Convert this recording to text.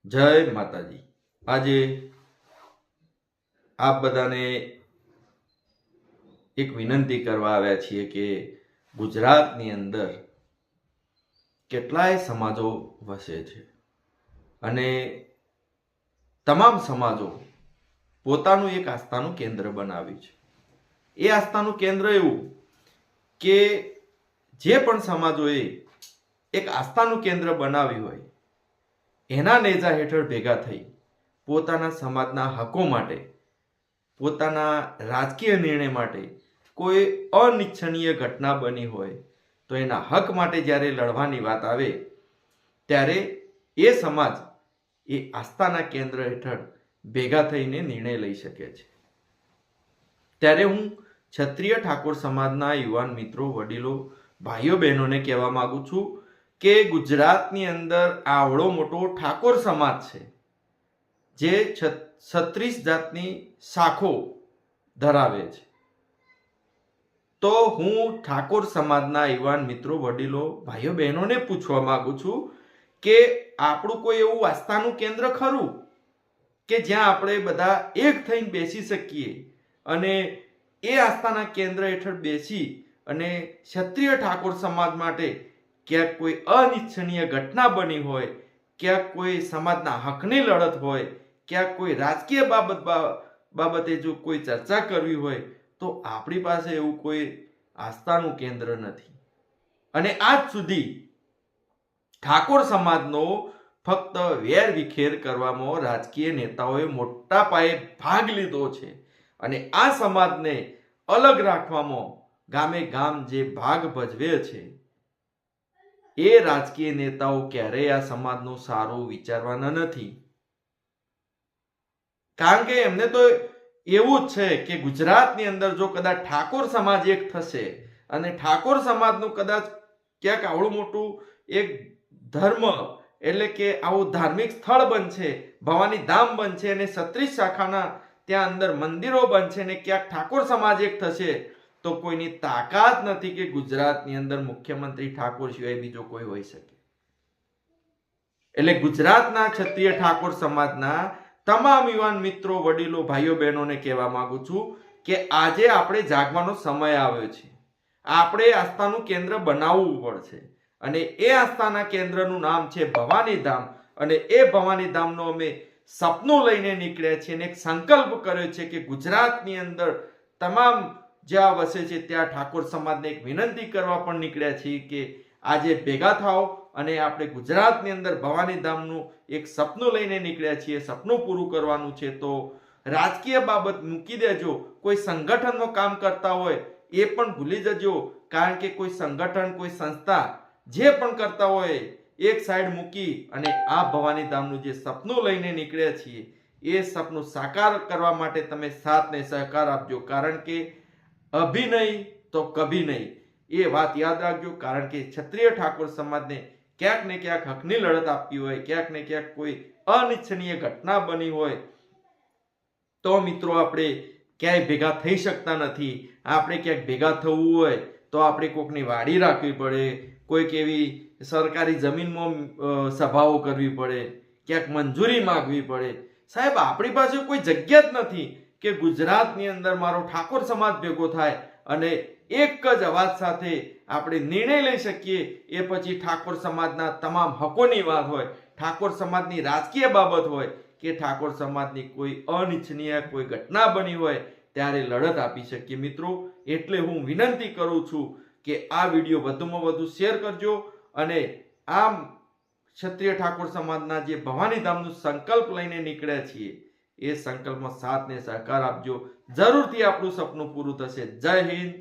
જય માતાજી। આજે આપ બધાને એક વિનંતી કરવા આવ્યા છીએ કે ગુજરાતની અંદર કેટલાય સમાજો વસે છે અને તમામ સમાજો પોતાનું એક આસ્થાનું કેન્દ્ર બનાવ્યું છે। એ આસ્થાનું કેન્દ્ર એવું કે જે પણ સમાજોએ એક આસ્થાનું કેન્દ્ર બનાવ્યું હોય એના નેજા હેઠળ ભેગા થઈ પોતાના સમાજના હકો માટે, પોતાના રાજકીય નિર્ણય માટે કોઈ અનિચ્છનીય ઘટના બની હોય તો એના હક માટે જ્યારે લડવાની વાત આવે ત્યારે એ સમાજ એ આસ્થાના કેન્દ્ર હેઠળ ભેગા થઈને નિર્ણય લઈ શકે છે। ત્યારે હું ક્ષત્રિય ઠાકોર સમાજના યુવાન મિત્રો, વડીલો, ભાઈઓ બહેનોને કહેવા માંગુ છું કે ગુજરાતની અંદર આવડો મોટો ઠાકોર સમાજ છે જે 36 જાતની શાખો ધરાવે છે। તો હું ઠાકોર સમાજના યુવાન મિત્રો, વડીલો, ભાઈઓ બહેનોને પૂછવા માંગુ છું કે આપણું કોઈ એવું આસ્થાનું કેન્દ્ર ખરું કે જ્યાં આપણે બધા એક થઈને બેસી શકીએ અને એ આસ્થાના કેન્દ્ર હેઠળ બેસી અને ક્ષત્રિય ઠાકોર સમાજ માટે ક્યાંક કોઈ અનિચ્છનીય ઘટના બની હોય, ક્યાંક કોઈ સમાજના હકની લડત હોય, ક્યાંક કોઈ રાજકીય બાબતે જો કોઈ ચર્ચા કરવી હોય તો આપણી પાસે એવું કોઈ આસ્થાનું કેન્દ્ર નથી। અને આજ સુધી ઠાકોર સમાજનો ફક્ત વેર વિખેર કરવામાં રાજકીય નેતાઓએ મોટા પાયે ભાગ લીધો છે અને આ સમાજને અલગ રાખવામાં ગામે ગામ જે ભાગ ભજવે છે એ રાજકીય નેતાઓ ક્યારેય આ સમાજનું સારું વિચારવાના નથી। કારણ કે એમને તો એવું જ છે કે ગુજરાતની અંદર જો કદાચ ઠાકોર સમાજ એક થશે અને ઠાકોર સમાજનું કદાચ ક્યાંક આવડું મોટું એક ધર્મ એટલે કે આવું ધાર્મિક સ્થળ બનશે, ભવાની ધામ બનશે અને 36 શાખાના ત્યાં અંદર મંદિરો બનશે ને ક્યાંક ઠાકોર સમાજ એક થશે તો કોઈની તાકાત નથી કે ગુજરાતની અંદર મુખ્યમંત્રી ઠાકોર સિવાય બીજો કોઈ હોઈ શકે। એટલે ગુજરાતના ક્ષત્રિય ઠાકોર સમાજના તમામ યુવાન મિત્રો, વડીલો, ભાઈઓ બહેનોને કહેવા માંગુ છું કે આજે આપણે જાગવાનો સમય આવ્યો છે। આપણે આસ્થાનું કેન્દ્ર બનાવવું પડશે અને એ આસ્થાના કેન્દ્રનું નામ છે ભવાની ધામ અને એ ભવાની ધામનો અમે સપનું લઈને નીકળ્યા છીએ અને એક સંકલ્પ કર્યો છે કે ગુજરાતની અંદર તમામ જ્યાં વસે છે ત્યાં ઠાકોર સમાજને એક વિનંતી કરવા પણ નીકળ્યા છીએ કે આજે ભેગા થાઓ અને આપણે ગુજરાતની અંદર ભવાની ધામનું એક સપનું લઈને નીકળ્યા છીએ। સપનું પૂરું કરવાનું છે તો રાજકીય બાબત મૂકી દેજો, કોઈ સંગઠનનું કામ કરતા હોય એ પણ ભૂલી જજો, કારણ કે કોઈ સંગઠન, કોઈ સંસ્થા જે પણ કરતા હોય એક સાઈડ મૂકી અને આ ભવાની ધામનું જે સપનું લઈને નીકળ્યા છીએ એ સપનું સાકાર કરવા માટે તમે સાથ ને સહકાર આપજો, કારણ કે અભી નહીં તો કભી નહીં એ વાત યાદ રાખજો। કારણ કે ક્ષત્રિય ઠાકોર સમાજને ક્યાંક ને ક્યાંક હકની લડત આપવી હોય, ક્યાંક ને ક્યાંક કોઈ અનિચ્છનીય ઘટના બની હોય તો મિત્રો આપણે ક્યાંય ભેગા થઈ શકતા નથી। આપણે ક્યાંક ભેગા થવું હોય તો આપણે કોઈકની વાડી રાખવી પડે, કોઈક એવી સરકારી જમીનમાં સભાઓ કરવી પડે, ક્યાંક મંજૂરી માંગવી પડે। સાહેબ, આપણી પાસે કોઈ જગ્યા જ નથી કે ગુજરાતની અંદર મારો ઠાકોર સમાજ ભેગો થાય અને એક જ અવાજ સાથે આપણે નિર્ણય લઈ શકીએ। એ પછી ઠાકોર સમાજના તમામ હકોની વાત હોય, ઠાકોર સમાજની રાજકીય બાબત હોય કે ઠાકોર સમાજની કોઈ અનિચ્છનીય કોઈ ઘટના બની હોય ત્યારે લડત આપી શકીએ। મિત્રો, એટલે હું વિનંતી કરું છું કે આ વિડીયો વધુમાં વધુ શેર કરજો અને આમ ક્ષત્રિય ઠાકોર સમાજના જે ભવાની ધામનું સંકલ્પ લઈને નીકળ્યા છીએ એ સંકલ્પમાં સાથ ને સહકાર આપજો। જરૂરથી આપણું સપનું પૂરું થશે। જય હિન્દ,